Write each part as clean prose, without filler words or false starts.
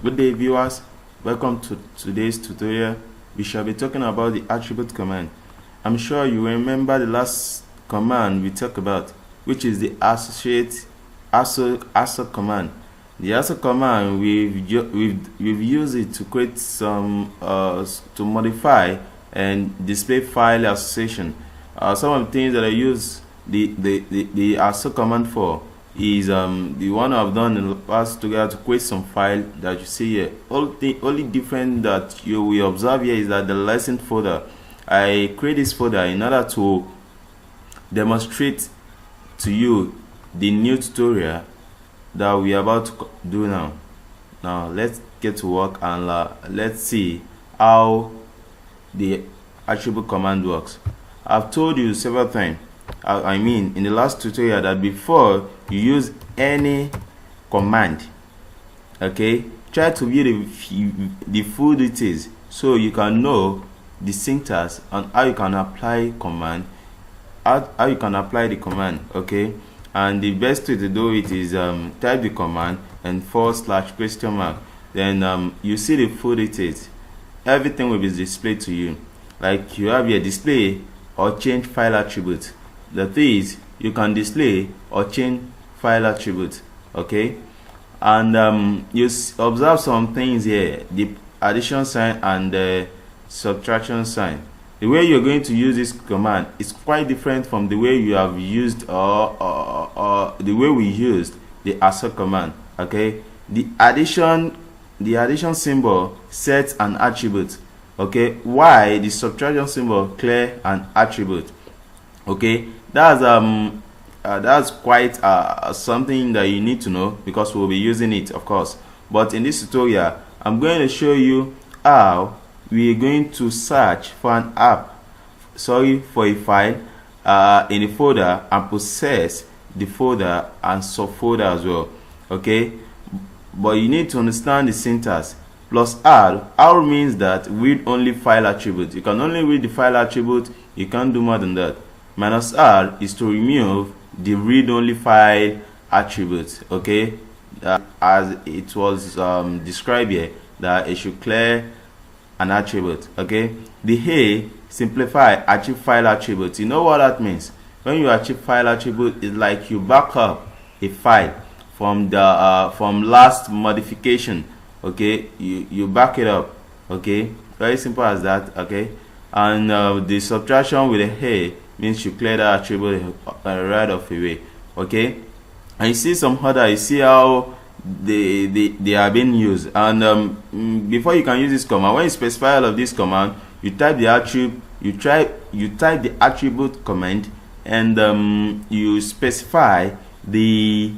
Good day, viewers. Welcome to today's tutorial. We shall be talking about the attribute command. I'm sure you remember the last command we talked about, which is the associate assert command. The assert command, we've used it to create some to modify and display file association. Some of the things that I use the assert command for is the one I've done in the past to create some file that you see here. Only different that you will observe here is that the lesson folder, I create this folder in order to demonstrate to you the new tutorial that we are about to do now. Now let's get to work and let's see how the attribute command works. I've told you several times, I mean in the last tutorial, that before you use any command, okay, try to view the full details so you can know the syntax and how you can apply command, how you can apply the command, okay. And the best way to do it is type the command and /? Then you see the full details. Everything will be displayed to you. Like you have your display or change file attribute. The thing is, you can display or change file attribute, okay. And you observe some things here: the addition sign and the subtraction sign. The way you're going to use this command is quite different from the way you have used or the way we used the assert command, okay. The addition symbol sets an attribute, okay, while the subtraction symbol clear an attribute, okay. That's quite something that you need to know, because we'll be using it, of course. But in this tutorial, I'm going to show you how we are going to search for an for a file in a folder and process the folder and subfolder as well, okay. But you need to understand the syntax. +R means that read only file attribute. You can only read the file attribute, you can't do more than that. -R is to remove the read only file attribute, okay, as it was described here, that it should clear an attribute, okay. The A, simplify, achieve file attribute. You know what that means? When you achieve file attribute, it's like you back up a file from the from last modification, okay. You back it up, okay. Very simple as that, okay. And the subtraction with a A means you clear that attribute right off away, okay. And you see some other, you see how they are being used. And before you can use this command, when you specify all of this command, you type the attribute, you type the attribute command, and you specify the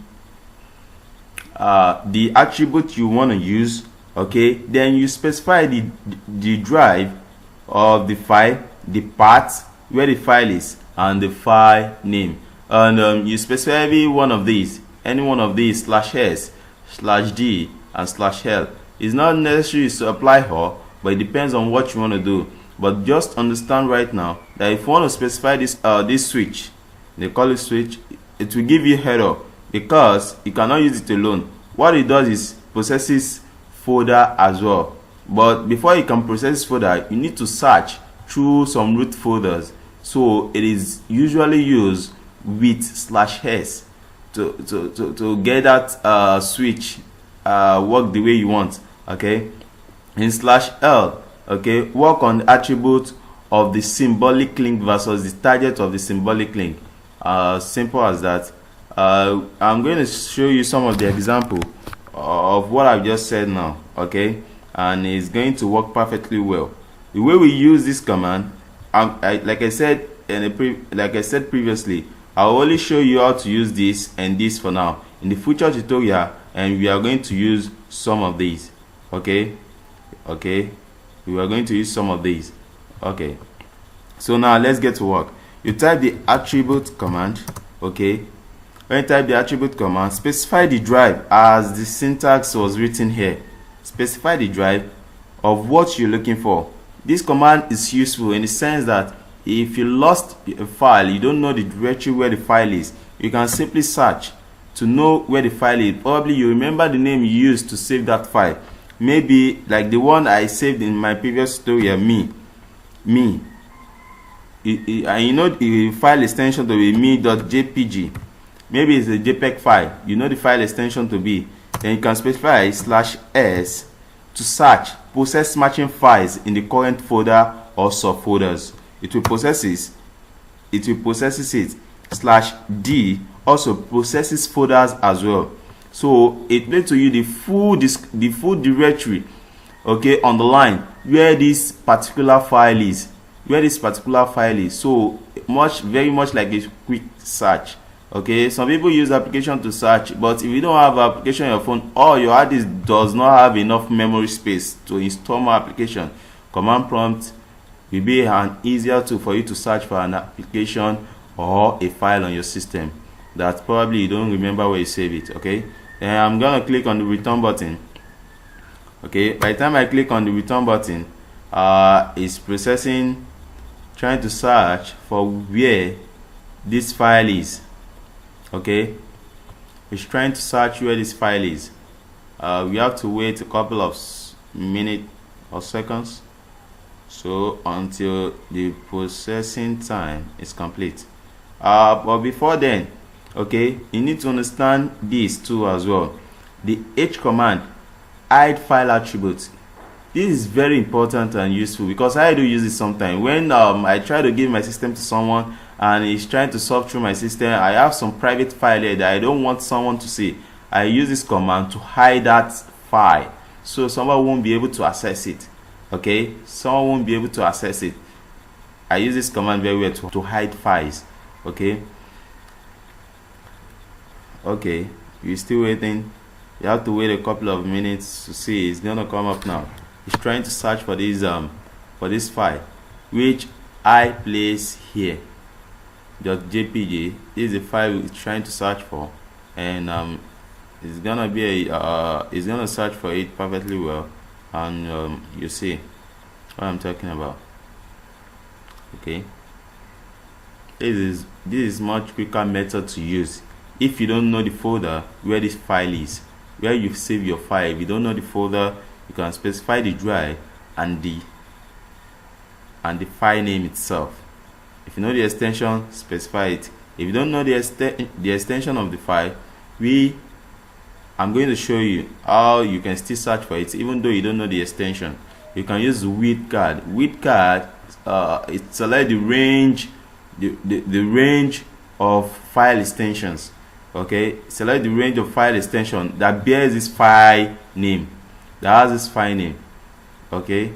attribute you want to use, okay. Then you specify the drive of the file, the path where the file is, and the file name. And you specify any one of these /s, /d, and /l. It's not necessary to apply all, but it depends on what you want to do. But just understand right now that if you want to specify this switch, they call it switch, it will give you error because you cannot use it alone. What it does is processes folder as well. But before you can process folder, you need to search through some root folders. So it is usually used with /s to get that switch work the way you want, okay. In /l, okay, work on the attribute of the symbolic link versus the target of the symbolic link. Simple as that. I'm going to show you some of the example of what I've just said now, okay, and it's going to work perfectly well. The way we use this command, like I said previously, I'll only show you how to use this and this for now. In the future tutorial, and we are going to use some of these, okay. We are going to use some of these, okay. So now let's get to work. You type the attribute command, okay. When you type the attribute command, specify the drive as the syntax was written here. Specify the drive of what you're looking for. This command is useful in the sense that if you lost a file, you don't know the directory where the file is, you can simply search to know where the file is. Probably you remember the name you used to save that file, maybe like the one I saved in my previous tutorial, me. And you know the file extension to be me.jpg. Maybe it's a JPEG file. You know the file extension to be. Then you can specify /s to search process matching files in the current folder or subfolders. It will process it. It /d also processes folders as well. So it lets to you the full directory, okay, on the line where this particular file is. So very much like a quick search. Okay, some people use application to search, but if you don't have an application on your phone or your hard disk does not have enough memory space to install more application, command prompt will be an easier tool for you to search for an application or a file on your system that probably you don't remember where you save it. Okay, then I'm gonna click on the return button. Okay, by the time I click on the return button, it's processing, trying to search for where this file is. Okay, it's trying to search where this file is. We have to wait a couple of minutes or seconds, so until the processing time is complete. But before then, okay, you need to understand this too as well. The H command, hide file attributes. This is very important and useful because I do use it sometimes when I try to give my system to someone and he's trying to solve through my system. I have some private file here that I don't want someone to see. I use this command to hide that file so someone won't be able to access it. Okay, someone won't be able to access it. I use this command very well to hide files. Okay, you're still waiting. You have to wait a couple of minutes to see. It's gonna come up now. It's trying to search for this file, which I place here. .jpg. This is the file it's trying to search for, and it's gonna be it's gonna search for it perfectly well, and you see what I'm talking about. Okay, this is much quicker method to use if you don't know the folder where this file is, where you save your file. If you don't know the folder, you can specify the drive and the file name itself. If you know the extension, specify it. If you don't know the extension of the file, I'm going to show you how you can still search for it even though you don't know the extension. You can use with card. With card, it selects the range, the range of file extensions. Okay, select the range of file extension that bears this file name, that has this file name. Okay,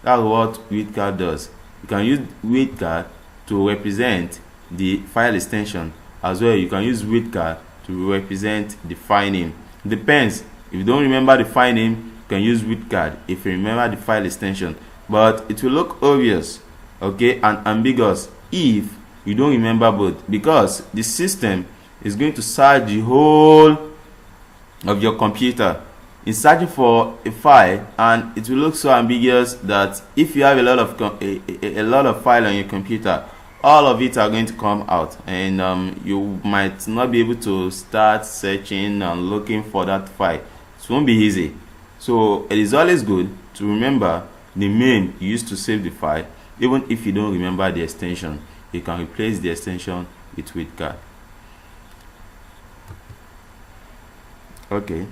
that's what with card does. You can use with card to represent the file extension as well. You can use with card to represent the file name. Depends. If you don't remember the file name, you can use with card if you remember the file extension, but it will look obvious, okay, and ambiguous if you don't remember both, because the system is going to search the whole of your computer in searching for a file, and it will look so ambiguous that if you have a lot of file on your computer, all of it are going to come out, and you might not be able to start searching and looking for that file. It won't be easy. So it is always good to remember the name you used to save the file. Even if you don't remember the extension, you can replace the extension with card. Okay,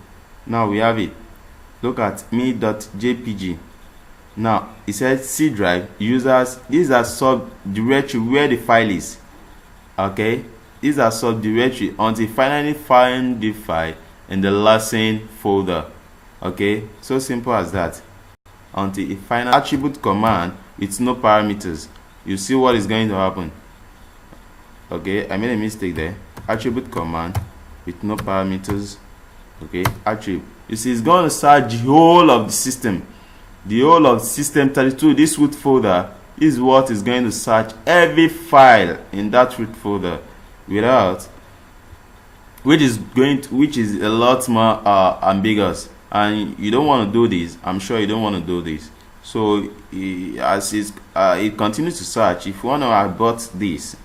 now we have it. Look at me.jpg. Now it says C drive users. These are subdirectory where the file is. Okay, these are subdirectory until finally find the file in the lesson folder. Okay, so simple as that. Until it finds attribute command with no parameters. You see what is going to happen. Okay, I made a mistake there. Attribute command with no parameters. Okay, attribute. You see, it's going to search the whole of the system. The whole of system 32, this root folder is what is going to search every file in that root folder without, which is a lot more ambiguous, and you don't want to do this. I'm sure you don't want to do this. So as it continues to search, if you want to abort this,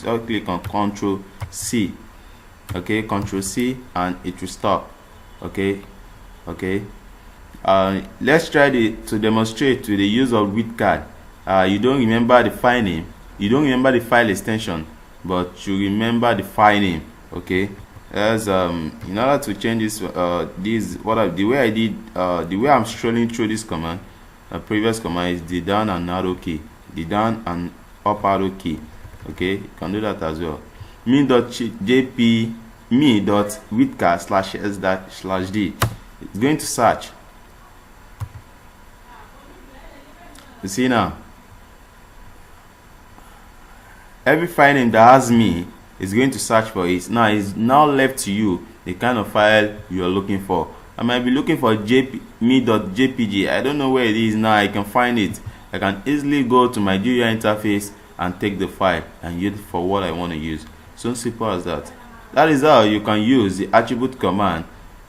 just click on Ctrl C. Okay, Ctrl C, and it will stop. Okay, Okay, let's try to demonstrate with the use of with card. You don't remember the file name, you don't remember the file extension, but you remember the file name. Okay, as in order to change this the way I did the way I'm scrolling through this command, previous command is the down and arrow key, the down and up arrow key. Okay, you can do that as well. me.withcard/s/d. It's going to search. You see now, every file name that has me is going to search for it. Now it's now left to you the kind of file you are looking for. I might be looking for me.jpg. I don't know where it is now. I can find it. I can easily go to my GUI interface and take the file and use it for what I want to use. So simple as that. That is how you can use the attribute command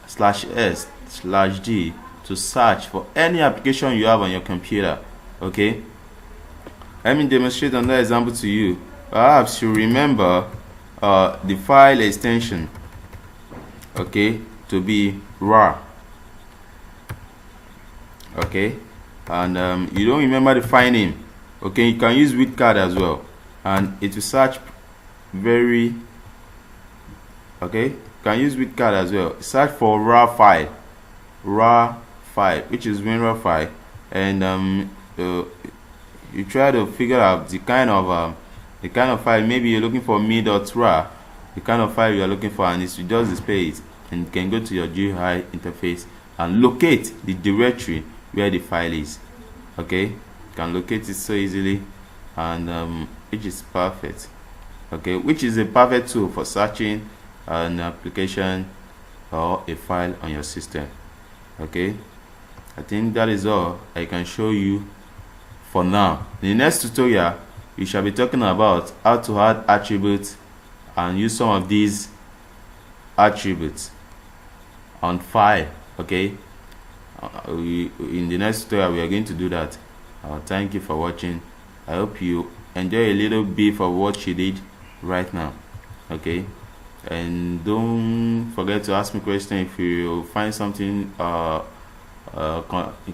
/s/d to search for any application you have on your computer. Okay, let me demonstrate another example to you. Perhaps you remember the file extension, okay, to be rar. Okay, and you don't remember the file name. Okay, you can use with card as well, and it will search very. Okay, you can use with card as well. Search for rar file, which is WinRAR file, and you try to figure out the kind of file. Maybe you're looking for me.rar, the kind of file you are looking for, and it's just display it, and you can go to your GUI interface and locate the directory where the file is. Okay, you can locate it so easily, and which is perfect. Okay, which is a perfect tool for searching an application or a file on your system. Okay, I think that is all I can show you for now. In the next tutorial, we shall be talking about how to add attributes and use some of these attributes on file. Okay, in the next tutorial we are going to do that. Thank you for watching. I hope you enjoy a little bit of what you did right now. Okay, and don't forget to ask me questions if you find something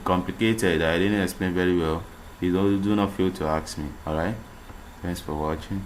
complicated that I didn't explain very well. You do not feel to ask me. All right, thanks for watching.